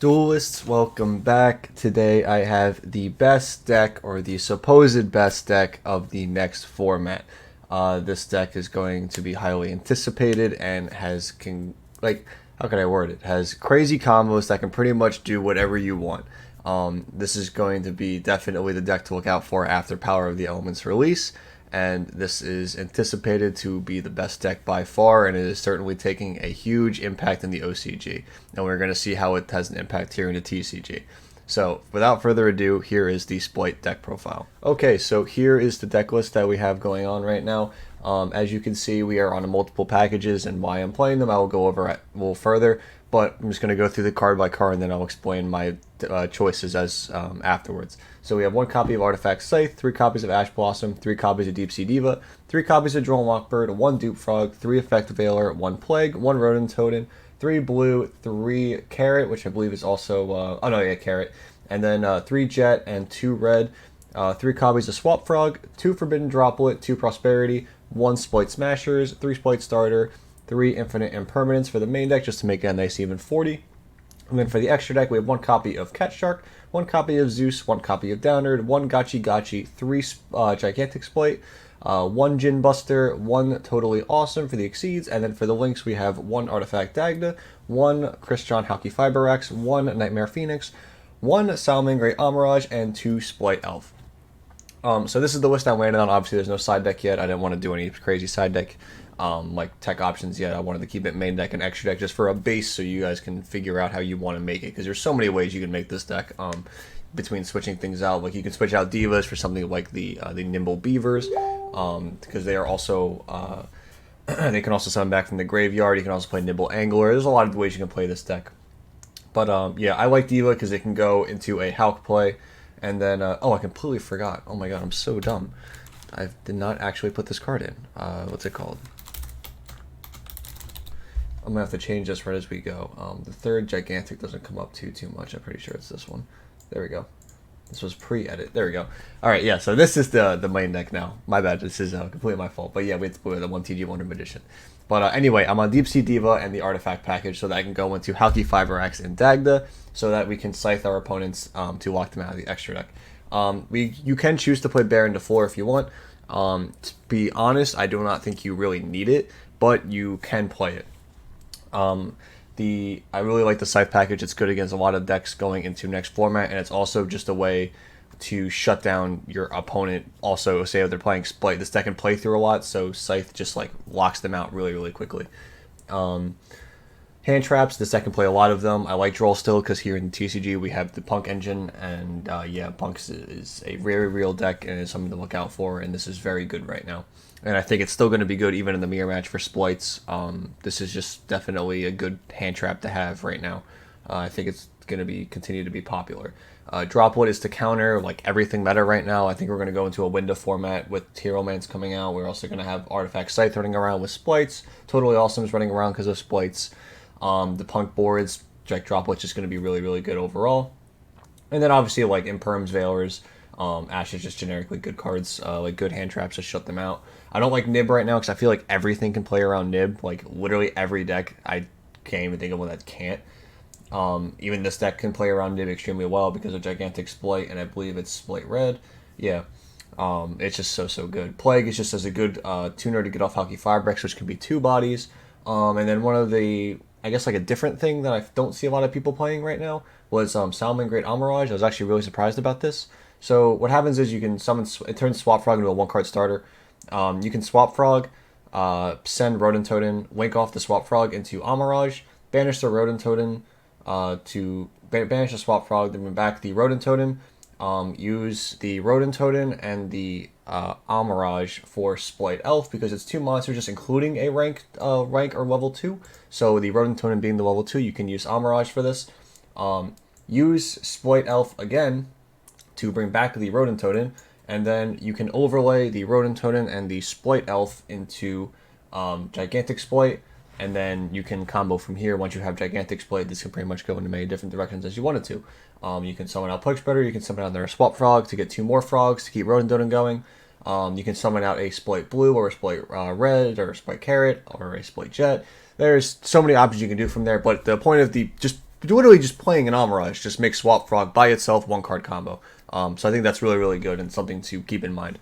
Duelists, welcome back. Today I have the best deck, or the supposed best deck, of the next format. This deck is going to be highly anticipated and how can I word it? Has crazy combos that can pretty much do whatever you want. This is going to be definitely the deck to look out for after Power of the Elements release, and this is anticipated to be the best deck by far, and it is certainly taking a huge impact in the OCG, and we're going to see how it has an impact here in the TCG. So, without further ado, here is the Splight deck profile. Okay, so here is the deck list that we have going on right now. As you can see, we are on multiple packages, and why I'm playing them I will go over a little further, but I'm just going to go through the card by card, and then I'll explain my choices as afterwards. So we have 1 copy of Artifact Scythe, 3 copies of Ash Blossom, 3 copies of Deep Sea Diva, 3 copies of Drone Lockbird, 1 Dupe Frog, 3 Effect Veiler, 1 Plague, 1 Rodent Totem, 3 Blue, 3 Carrot, which I believe is also, Carrot, and then 3 Jet and 2 Red, 3 copies of Swap Frog, 2 Forbidden Droplet, 2 Prosperity, 1 Splight Smashers, 3 Splight Starter, 3 Infinite Impermanence for the main deck, just to make it a nice even 40. And then for the extra deck, we have 1 copy of Cat Shark, 1 copy of Zeus, 1 copy of Downerd, 1 Gachi Gachi, 3 Gigantic Splight, 1 Jin Buster, 1 Totally Awesome for the Exceeds, and then for the links, we have 1 Artifact Dagda, 1 Christian Halki Fiberax, 1 Nightmare Phoenix, 1 Salamangreat Amirage, and 2 Splight Elf. So this is the list I landed on. Obviously, there's no side deck yet. I didn't want to do any crazy side deck like tech options yet. I wanted to keep it main deck and extra deck just for a base, so you guys can figure out how you want to make it. Because there's so many ways you can make this deck. Between switching things out, like you can switch out divas for something like the Nimble Beavers, because they are also they can also summon back from the graveyard. You can also play Nimble Angler. There's a lot of ways you can play this deck. But yeah, I like Diva because it can go into a Hulk play. And then, I completely forgot. Oh my god, I'm so dumb. I did not actually put this card in. What's it called? I'm gonna have to change this right as we go. The third Gigantic doesn't come up too much. I'm pretty sure it's this one. There we go. This was pre-edit. There we go. Alright, yeah, so this is the main deck now. My bad, this is completely my fault. But yeah, we have to put the 1 TG Wonder Magician. But anyway, I'm on Deep Sea Diva and the Artifact package so that I can go into Halki Fiberax and Dagda so that we can scythe our opponents to lock them out of the extra deck. You can choose to play Baron to 4 if you want. To be honest, I do not think you really need it, but you can play it. I really like the Scythe package. It's good against a lot of decks going into next format, and it's also just a way to shut down your opponent. Also, say if they're playing Splight, this deck can play through a lot, so Scythe just like locks them out really quickly. Hand traps, this deck can play a lot of them. I like Droll still because here in the TCG we have the Punk engine, and yeah, Punk is a very real deck and is something to look out for, and this is very good right now. And I think it's still going to be good even in the mirror match for Splites. This is just definitely a good hand trap to have right now. I think it's going to continue to be popular. Droplet is to counter like everything meta right now. I think we're going to go into a window format with Tyromance coming out. We're also going to have Artifact Scythe running around with Splites. Totally Awesome is running around because of Splites. The Punk boards, Jack Droplet's just going to be really good overall. And then obviously like Imperms, Veilers, Ash is just generically good cards, like good hand traps to shut them out. I don't like Nib right now because I feel like everything can play around Nib. Like literally every deck, I can't even think of one that can't. Even this deck can play around Nib extremely well because of Gigantic Splight, and I believe it's Splight Red. Yeah. It's just so good. Plague is just as a good tuner to get off Halki Firebrex, which can be 2 bodies. And then one of the, I guess like a different thing that I don't see a lot of people playing right now was Salamangreat Amirage. I was actually really surprised about this. So what happens is you can summon, it turns Swap Frog into a 1-card starter. You can Swap Frog, send Rodent Totem, link off the Swap Frog into Amirage, banish the Rodent Totem to banish the Swap Frog, then bring back the Rodent Totem, use the Rodent Totem and the Amirage for Splight Elf because it's 2 monsters just including a rank or level 2. So the Rodent Totem being the level 2, you can use Amirage for this. Use Splight Elf again to bring back the Rodent Totem, and then you can overlay the Rodent Totem and the Splight Elf into Gigantic Splight, and then you can combo from here. Once you have Gigantic Splight, this can pretty much go into many different directions as you wanted to. You can summon out Plague Spreader, you can summon out their Swap Frog to get 2 more frogs to keep Rodent Totem going. You can summon out a Splight Blue, or a Splight Red, or a Splight Carrot, or a Splight Jet. There's so many options you can do from there, but the point of just literally just playing an Amirage just makes Swap Frog by itself one card combo. So I think that's really, really good and something to keep in mind.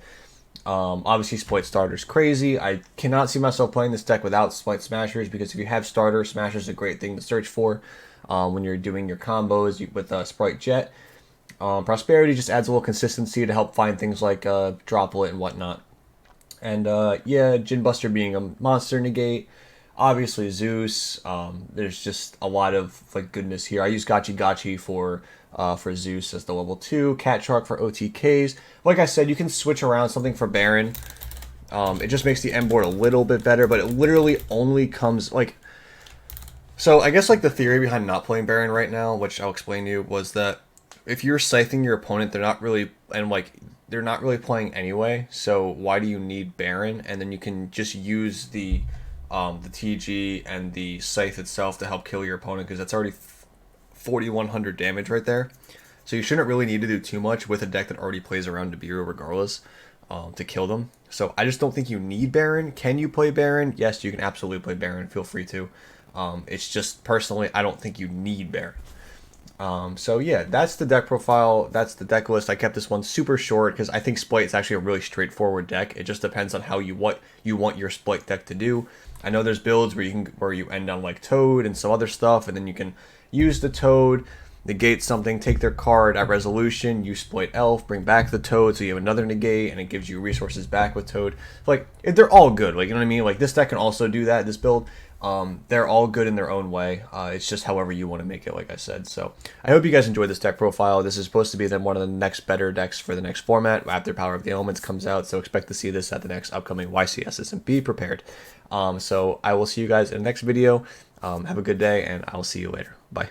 Obviously, Splight Starter's crazy. I cannot see myself playing this deck without Splight Smashers, because if you have Starter, Smashers is a great thing to search for when you're doing your combos with Sprite Jet. Prosperity just adds a little consistency to help find things like Droplet and whatnot. And yeah, Jin Buster being a monster negate. Obviously Zeus. There's just a lot of like goodness here. I use Gachi Gachi for Zeus as the level 2, Cat Shark for OTKs. Like I said, you can switch around something for Baron. It just makes the end board a little bit better, but it literally only comes like. So I guess like the theory behind not playing Baron right now, which I'll explain to you, was that if you're scything your opponent, they're not really playing anyway. So why do you need Baron? And then you can just use the TG and the scythe itself to help kill your opponent, because that's already 4,100 damage right there. So you shouldn't really need to do too much with a deck that already plays around Nibiru regardless to kill them. So I just don't think you need Baron. Can you play Baron? Yes, you can absolutely play Baron. Feel free to. It's just personally, I don't think you need Baron. So yeah, that's the deck profile. That's the deck list. I kept this one super short because I think Splight is actually a really straightforward deck. It just depends on how what you want your Splight deck to do. I know there's builds where you end on like Toad and some other stuff, and then you can use the Toad, negate something, take their card at resolution, use Splight Elf, bring back the Toad, so you have another negate, and it gives you resources back with Toad. Like, they're all good. Like, you know what I mean? Like, this deck can also do that. This build. They're all good in their own way. It's just however you want to make it, like I said. So I hope you guys enjoyed this deck profile. This is supposed to be then one of the next better decks for the next format after Power of the Elements comes out. So expect to see this at the next upcoming YCSs and be prepared. So I will see you guys in the next video. Have a good day, and I'll see you later. Bye.